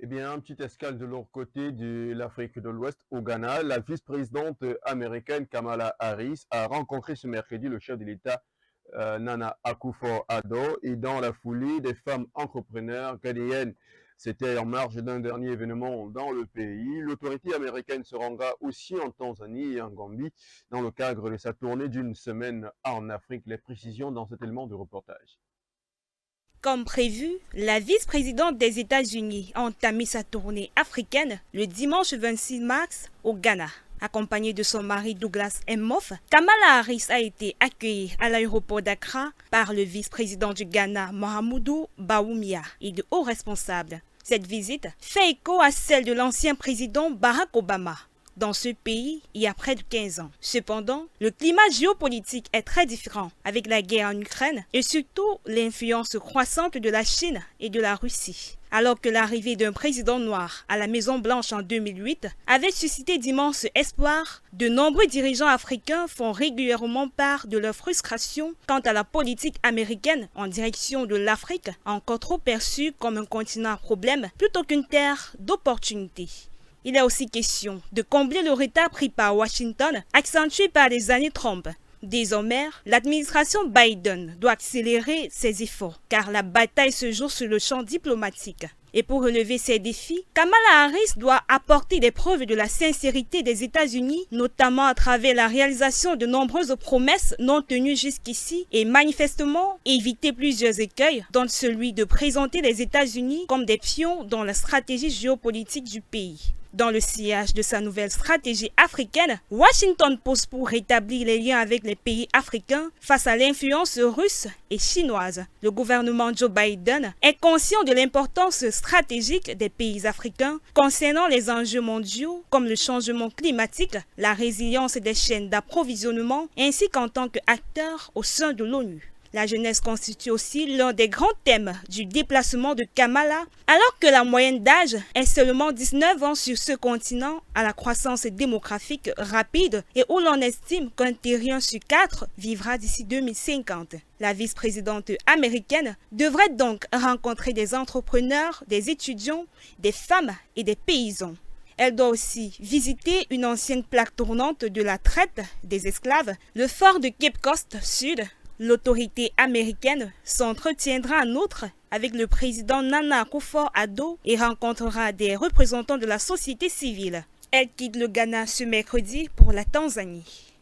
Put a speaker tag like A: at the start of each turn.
A: Eh bien, une petite escale de l'autre côté de l'Afrique de l'Ouest, au Ghana. La vice-présidente américaine Kamala Harris a rencontré ce mercredi le chef de l'État Nana Akufo-Addo et dans la foulée des femmes entrepreneurs ghanéennes. C'était en marge d'un dernier événement dans le pays. L'autorité américaine se rendra aussi en Tanzanie et en Gambie dans le cadre de sa tournée d'une semaine en Afrique. Les précisions dans cet élément de reportage.
B: Comme prévu, la vice-présidente des États-Unis a entamé sa tournée africaine le dimanche 26 mars au Ghana. Accompagnée de son mari Douglas Emhoff, Kamala Harris a été accueillie à l'aéroport d'Accra par le vice-président du Ghana, Mahamudu Bawumia, et de hauts responsables. Cette visite fait écho à celle de l'ancien président Barack Obama dans ce pays il y a près de 15 ans. Cependant, le climat géopolitique est très différent avec la guerre en Ukraine et surtout l'influence croissante de la Chine et de la Russie. Alors que l'arrivée d'un président noir à la Maison-Blanche en 2008 avait suscité d'immenses espoirs, de nombreux dirigeants africains font régulièrement part de leur frustration quant à la politique américaine en direction de l'Afrique, encore trop perçue comme un continent à problème plutôt qu'une terre d'opportunités. Il est aussi question de combler le retard pris par Washington, accentué par les années Trump. Désormais, l'administration Biden doit accélérer ses efforts, car la bataille se joue sur le champ diplomatique. Et pour relever ces défis, Kamala Harris doit apporter des preuves de la sincérité des États-Unis, notamment à travers la réalisation de nombreuses promesses non tenues jusqu'ici et manifestement éviter plusieurs écueils, dont celui de présenter les États-Unis comme des pions dans la stratégie géopolitique du pays. Dans le sillage de sa nouvelle stratégie africaine, Washington pose pour rétablir les liens avec les pays africains face à l'influence russe et chinoise. Le gouvernement Joe Biden est conscient de l'importance stratégique des pays africains concernant les enjeux mondiaux comme le changement climatique, la résilience des chaînes d'approvisionnement ainsi qu'en tant qu'acteur au sein de l'ONU. La jeunesse constitue aussi l'un des grands thèmes du déplacement de Kamala, alors que la moyenne d'âge est seulement 19 ans sur ce continent à la croissance démographique rapide et où l'on estime qu'un terrien sur 4 vivra d'ici 2050. La vice-présidente américaine devrait donc rencontrer des entrepreneurs, des étudiants, des femmes et des paysans. Elle doit aussi visiter une ancienne plaque tournante de la traite des esclaves, le fort de Cape Coast Sud. L'autorité américaine s'entretiendra en outre avec le président Nana Akufo-Addo et rencontrera des représentants de la société civile. Elle quitte le Ghana ce mercredi pour la Tanzanie.